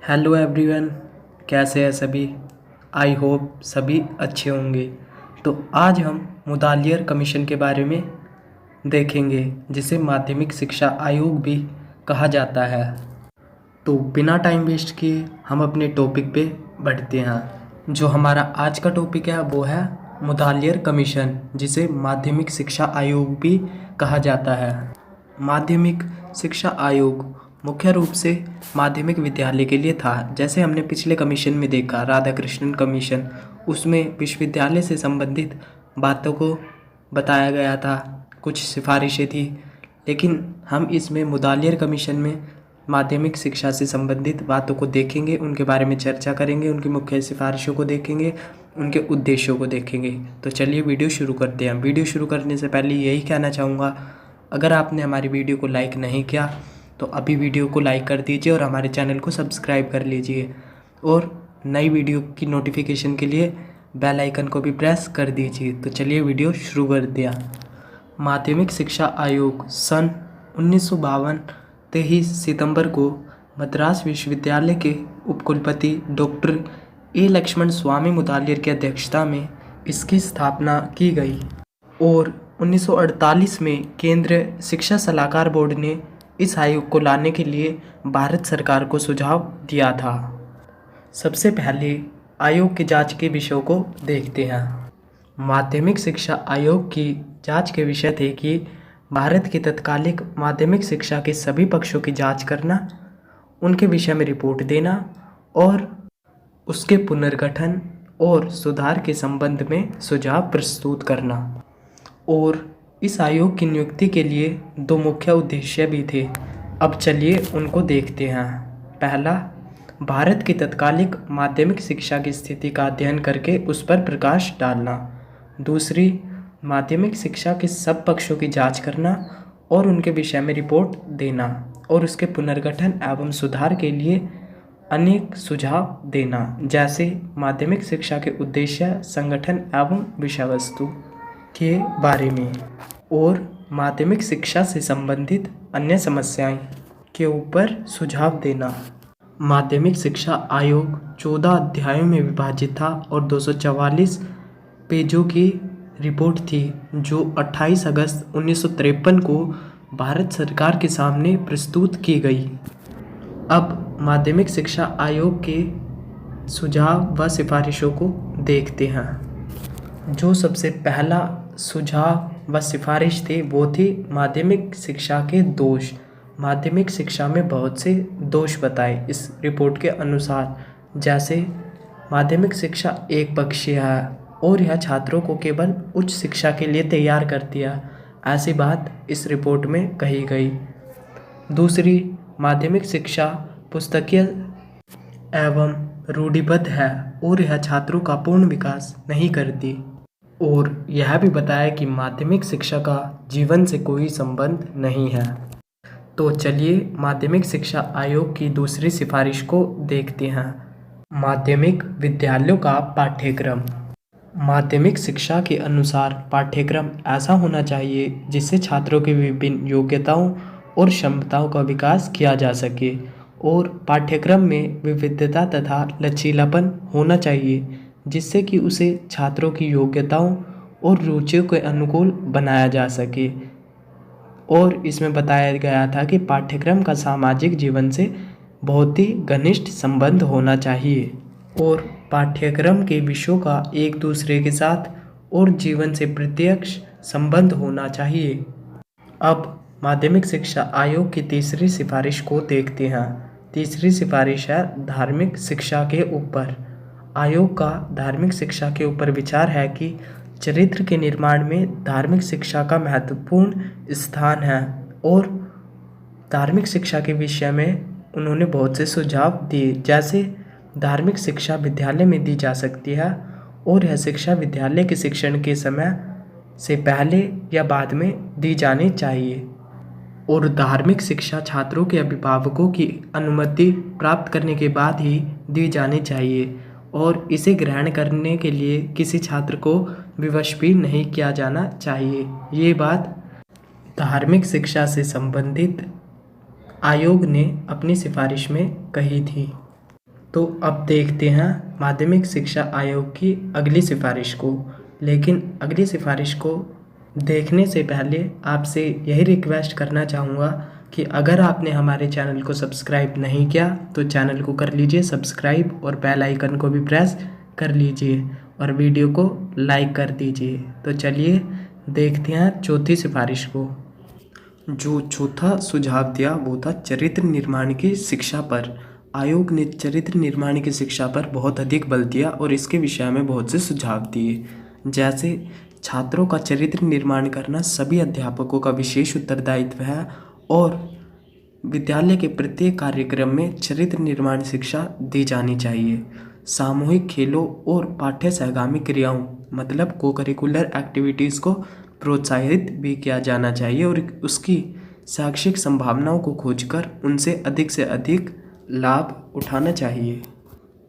Hello everyone, कैसे हैं सभी। आई होप सभी अच्छे होंगे। तो आज हम मुदालियर कमीशन के बारे में देखेंगे, जिसे माध्यमिक शिक्षा आयोग भी कहा जाता है। तो बिना टाइम वेस्ट किए हम अपने टॉपिक पे बढ़ते हैं। जो हमारा आज का टॉपिक है वो है मुदालियर कमीशन, जिसे माध्यमिक शिक्षा आयोग भी कहा जाता है। माध्यमिक शिक्षा आयोग मुख्य रूप से माध्यमिक विद्यालय के लिए था। जैसे हमने पिछले कमीशन में देखा, राधाकृष्णन कमीशन, उसमें विश्वविद्यालय से संबंधित बातों को बताया गया था, कुछ सिफारिशें थी। लेकिन हम इसमें मुदालियर कमीशन में माध्यमिक शिक्षा से संबंधित बातों को देखेंगे, उनके बारे में चर्चा करेंगे, उनकी मुख्य सिफारिशों को देखेंगे, उनके उद्देश्यों को देखेंगे। तो चलिए वीडियो शुरू करते हैं। वीडियो शुरू करने से पहले यही कहना चाहूँगा, अगर आपने हमारी वीडियो को लाइक नहीं किया तो अभी वीडियो को लाइक कर दीजिए और हमारे चैनल को सब्सक्राइब कर लीजिए, और नई वीडियो की नोटिफिकेशन के लिए बेल आइकन को भी प्रेस कर दीजिए। तो चलिए वीडियो शुरू कर दिया। माध्यमिक शिक्षा आयोग सन 1952 23 सितंबर को मद्रास विश्वविद्यालय के उपकुलपति डॉक्टर ए लक्ष्मण स्वामी मुदालियर की अध्यक्षता में इसकी स्थापना की गई, और 1948 में केंद्रीय शिक्षा सलाहकार बोर्ड ने इस आयोग को लाने के लिए भारत सरकार को सुझाव दिया था। सबसे पहले आयोग की जांच के विषयों को देखते हैं। माध्यमिक शिक्षा आयोग की जांच के विषय थे कि भारत की तत्कालिक माध्यमिक शिक्षा के सभी पक्षों की जांच करना, उनके विषय में रिपोर्ट देना और उसके पुनर्गठन और सुधार के संबंध में सुझाव प्रस्तुत करना। और इस आयोग की नियुक्ति के लिए दो मुख्य उद्देश्य भी थे। अब चलिए उनको देखते हैं। पहला, भारत की तत्कालिक माध्यमिक शिक्षा की स्थिति का अध्ययन करके उस पर प्रकाश डालना। दूसरी, माध्यमिक शिक्षा के सब पक्षों की जांच करना और उनके विषय में रिपोर्ट देना और उसके पुनर्गठन एवं सुधार के लिए अनेक सुझाव देना, जैसे माध्यमिक शिक्षा के उद्देश्य, संगठन एवं विषय वस्तु के बारे में, और माध्यमिक शिक्षा से संबंधित अन्य समस्याएं के ऊपर सुझाव देना। माध्यमिक शिक्षा आयोग 14 अध्यायों में विभाजित था और 244 पेजों की रिपोर्ट थी, जो 28 अगस्त 1953 को भारत सरकार के सामने प्रस्तुत की गई। अब माध्यमिक शिक्षा आयोग के सुझाव व सिफारिशों को देखते हैं। जो सबसे पहला सुझाव व सिफारिश थे वो थी माध्यमिक शिक्षा के दोष। माध्यमिक शिक्षा में बहुत से दोष बताए इस रिपोर्ट के अनुसार, जैसे माध्यमिक शिक्षा एक पक्षीय है और यह छात्रों को केवल उच्च शिक्षा के लिए तैयार करती है, ऐसी बात इस रिपोर्ट में कही गई। दूसरी, माध्यमिक शिक्षा पुस्तकीय एवं रूढ़िबद्ध है और यह छात्रों का पूर्ण विकास नहीं करती। और यह भी बताया कि माध्यमिक शिक्षा का जीवन से कोई संबंध नहीं है। तो चलिए माध्यमिक शिक्षा आयोग की दूसरी सिफारिश को देखते हैं। माध्यमिक विद्यालयों का पाठ्यक्रम। माध्यमिक शिक्षा के अनुसार पाठ्यक्रम ऐसा होना चाहिए जिससे छात्रों की विभिन्न योग्यताओं और क्षमताओं का विकास किया जा सके, और पाठ्यक्रम में विविधता तथा लचीलापन होना चाहिए, जिससे कि उसे छात्रों की योग्यताओं और रुचियों के अनुकूल बनाया जा सके। और इसमें बताया गया था कि पाठ्यक्रम का सामाजिक जीवन से बहुत ही घनिष्ठ संबंध होना चाहिए, और पाठ्यक्रम के विषयों का एक दूसरे के साथ और जीवन से प्रत्यक्ष संबंध होना चाहिए। अब माध्यमिक शिक्षा आयोग की तीसरी सिफारिश को देखते हैं। तीसरी सिफारिश है धार्मिक शिक्षा के ऊपर। आयोग का धार्मिक शिक्षा के ऊपर विचार है कि चरित्र के निर्माण में धार्मिक शिक्षा का महत्वपूर्ण स्थान है, और धार्मिक शिक्षा के विषय में उन्होंने बहुत से सुझाव दिए, जैसे धार्मिक शिक्षा विद्यालय में दी जा सकती है और यह शिक्षा विद्यालय के शिक्षण के समय से पहले या बाद में दी जानी चाहिए, और धार्मिक शिक्षा छात्रों के अभिभावकों की अनुमति प्राप्त करने के बाद ही दी जानी चाहिए, और इसे ग्रहण करने के लिए किसी छात्र को विवश भी नहीं किया जाना चाहिए। ये बात धार्मिक शिक्षा से संबंधित आयोग ने अपनी सिफारिश में कही थी। तो अब देखते हैं माध्यमिक शिक्षा आयोग की अगली सिफारिश को। लेकिन अगली सिफारिश को देखने से पहले आपसे यही रिक्वेस्ट करना चाहूँगा कि अगर आपने हमारे चैनल को सब्सक्राइब नहीं किया तो चैनल को कर लीजिए सब्सक्राइब और बेल आइकन को भी प्रेस कर लीजिए और वीडियो को लाइक कर दीजिए। तो चलिए देखते हैं चौथी सिफारिश को। जो चौथा सुझाव दिया वो था चरित्र निर्माण की शिक्षा पर। आयोग ने चरित्र निर्माण की शिक्षा पर बहुत अधिक बल दिया और इसके विषय में बहुत से सुझाव दिए, जैसे छात्रों का चरित्र निर्माण करना सभी अध्यापकों का विशेष उत्तरदायित्व है और विद्यालय के प्रत्येक कार्यक्रम में चरित्र निर्माण शिक्षा दी जानी चाहिए। सामूहिक खेलों और पाठ्य सहगामी क्रियाओं मतलब को करिकुलर एक्टिविटीज़ को प्रोत्साहित भी किया जाना चाहिए और उसकी शैक्षिक संभावनाओं को खोजकर उनसे से अधिक लाभ उठाना चाहिए।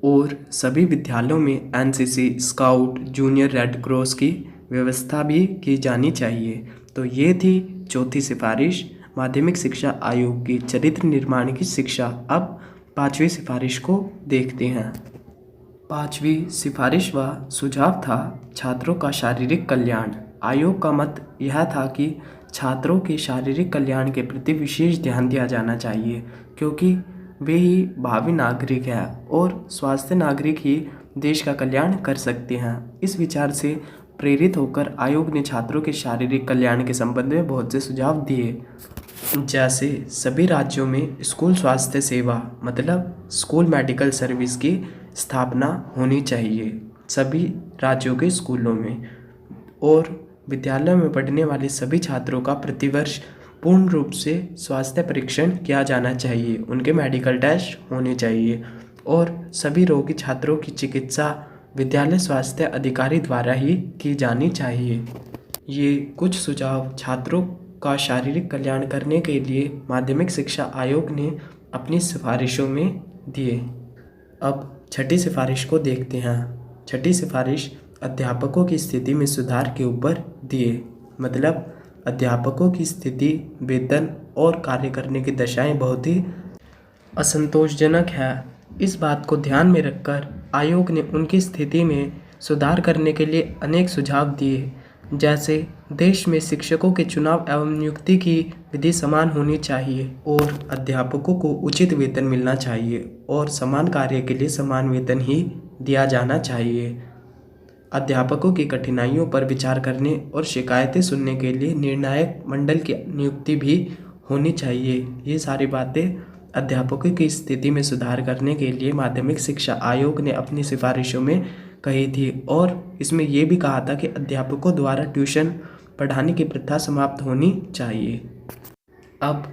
और सभी विद्यालयों में NCC, scout, junior red cross की व्यवस्था भी की जानी चाहिए। तो ये थी चौथी सिफारिश माध्यमिक शिक्षा आयोग की चरित्र निर्माण की शिक्षा। अब पांचवी सिफारिश को देखते हैं। पांचवी सिफारिश व सुझाव था छात्रों का शारीरिक कल्याण। आयोग का मत यह था कि छात्रों के शारीरिक कल्याण के प्रति विशेष ध्यान दिया जाना चाहिए, क्योंकि वे ही भावी नागरिक हैं और स्वस्थ नागरिक ही देश का कल्याण कर सकते हैं। इस विचार से प्रेरित होकर आयोग ने छात्रों के शारीरिक कल्याण के संबंध में बहुत से सुझाव दिए, जैसे सभी राज्यों में स्कूल स्वास्थ्य सेवा मतलब स्कूल मेडिकल सर्विस की स्थापना होनी चाहिए सभी राज्यों के स्कूलों में, और विद्यालय में पढ़ने वाले सभी छात्रों का प्रतिवर्ष पूर्ण रूप से स्वास्थ्य परीक्षण किया जाना चाहिए, उनके मेडिकल टेस्ट होने चाहिए और सभी रोगी छात्रों की चिकित्सा विद्यालय स्वास्थ्य अधिकारी द्वारा ही की जानी चाहिए। ये कुछ सुझाव छात्रों का शारीरिक कल्याण करने के लिए माध्यमिक शिक्षा आयोग ने अपनी सिफारिशों में दिए। अब छठी सिफारिश को देखते हैं। छठी सिफारिश अध्यापकों की स्थिति में सुधार के ऊपर दिए, मतलब अध्यापकों की स्थिति, वेतन और कार्य करने की दशाएं बहुत ही असंतोषजनक है। इस बात को ध्यान में रखकर आयोग ने उनकी स्थिति में सुधार करने के लिए अनेक सुझाव दिए, जैसे देश में शिक्षकों के चुनाव एवं नियुक्ति की विधि समान होनी चाहिए और अध्यापकों को उचित वेतन मिलना चाहिए और समान कार्य के लिए समान वेतन ही दिया जाना चाहिए। अध्यापकों की कठिनाइयों पर विचार करने और शिकायतें सुनने के लिए निर्णायक मंडल की नियुक्ति भी होनी चाहिए। ये सारी बातें अध्यापकों की स्थिति में सुधार करने के लिए माध्यमिक शिक्षा आयोग ने अपनी सिफारिशों में कही थी और इसमें यह भी कहा था कि अध्यापकों द्वारा ट्यूशन पढ़ाने की प्रथा समाप्त होनी चाहिए। अब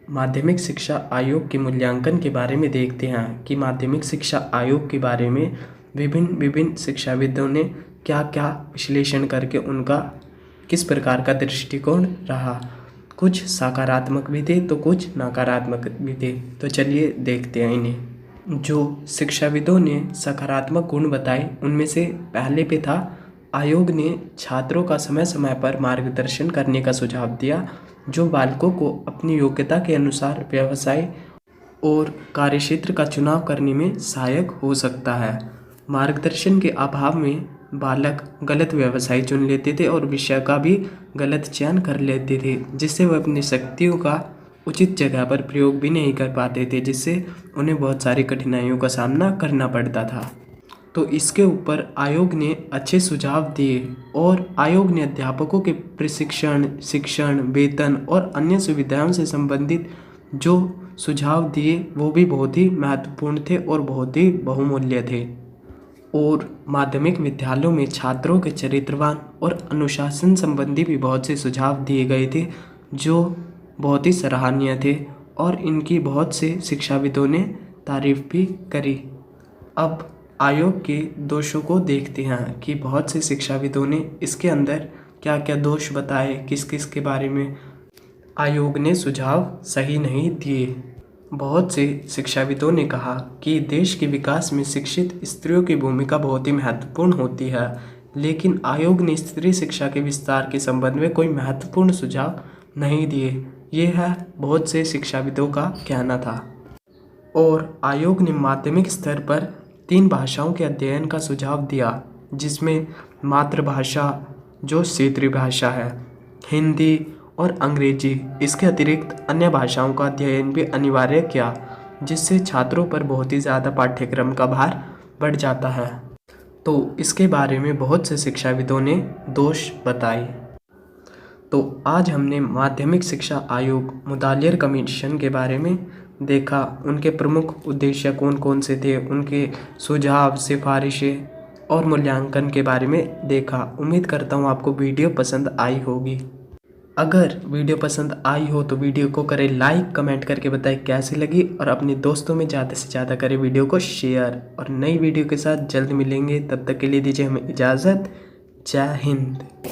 माध्यमिक शिक्षा आयोग के मूल्यांकन के बारे में देखते हैं कि माध्यमिक शिक्षा आयोग के बारे में विभिन्न शिक्षाविदों ने क्या क्या विश्लेषण करके उनका किस प्रकार का दृष्टिकोण रहा। कुछ सकारात्मक भी थे तो कुछ नकारात्मक भी थे। तो चलिए देखते हैं इन्हें। जो शिक्षाविदों ने सकारात्मक गुण बताए उनमें से पहले पे था आयोग ने छात्रों का समय समय पर मार्गदर्शन करने का सुझाव दिया, जो बालकों को अपनी योग्यता के अनुसार व्यवसाय और कार्यक्षेत्र का चुनाव करने में सहायक हो सकता है। मार्गदर्शन के अभाव में बालक गलत व्यवसाय चुन लेते थे और विषय का भी गलत चयन कर लेते थे, जिससे वह अपनी शक्तियों का उचित जगह पर प्रयोग भी नहीं कर पाते थे, जिससे उन्हें बहुत सारी कठिनाइयों का सामना करना पड़ता था। तो इसके ऊपर आयोग ने अच्छे सुझाव दिए और आयोग ने अध्यापकों के प्रशिक्षण, शिक्षण, वेतन और अन्य सुविधाओं से संबंधित जो सुझाव दिए वो भी बहुत ही महत्वपूर्ण थे और बहुत ही बहुमूल्य थे। और माध्यमिक विद्यालयों में छात्रों के चरित्रवान और अनुशासन संबंधी भी बहुत से सुझाव दिए गए थे, जो बहुत ही सराहनीय थे और इनकी बहुत से शिक्षाविदों ने तारीफ भी करी। अब आयोग के दोषों को देखते हैं कि बहुत से शिक्षाविदों ने इसके अंदर क्या क्या दोष बताए, किस किस के बारे में आयोग ने सुझाव सही नहीं दिए। बहुत से शिक्षाविदों ने कहा कि देश के विकास में शिक्षित स्त्रियों की भूमिका बहुत ही महत्वपूर्ण होती है, लेकिन आयोग ने स्त्री शिक्षा के विस्तार के संबंध में कोई महत्वपूर्ण सुझाव नहीं दिए। ये है बहुत से शिक्षाविदों का कहना था। और आयोग ने माध्यमिक स्तर पर 3 भाषाओं के अध्ययन का सुझाव दिया, जिसमें मातृभाषा जो क्षेत्रीय भाषा है, हिंदी और अंग्रेजी, इसके अतिरिक्त अन्य भाषाओं का अध्ययन भी अनिवार्य किया, जिससे छात्रों पर बहुत ही ज़्यादा पाठ्यक्रम का भार बढ़ जाता है। तो इसके बारे में बहुत से शिक्षाविदों ने दोष बताए। तो आज हमने माध्यमिक शिक्षा आयोग मुदालियर कमीशन के बारे में देखा, उनके प्रमुख उद्देश्य कौन कौन से थे, उनके सुझाव, सिफारिशें और मूल्यांकन के बारे में देखा। उम्मीद करता हूँ आपको वीडियो पसंद आई होगी। अगर वीडियो पसंद आई हो तो वीडियो को करें लाइक, कमेंट करके बताएं कैसी लगी और अपने दोस्तों में ज़्यादा से ज़्यादा करें वीडियो को शेयर। और नई वीडियो के साथ जल्द मिलेंगे, तब तक के लिए दीजिए हमें इजाज़त। जय हिंद।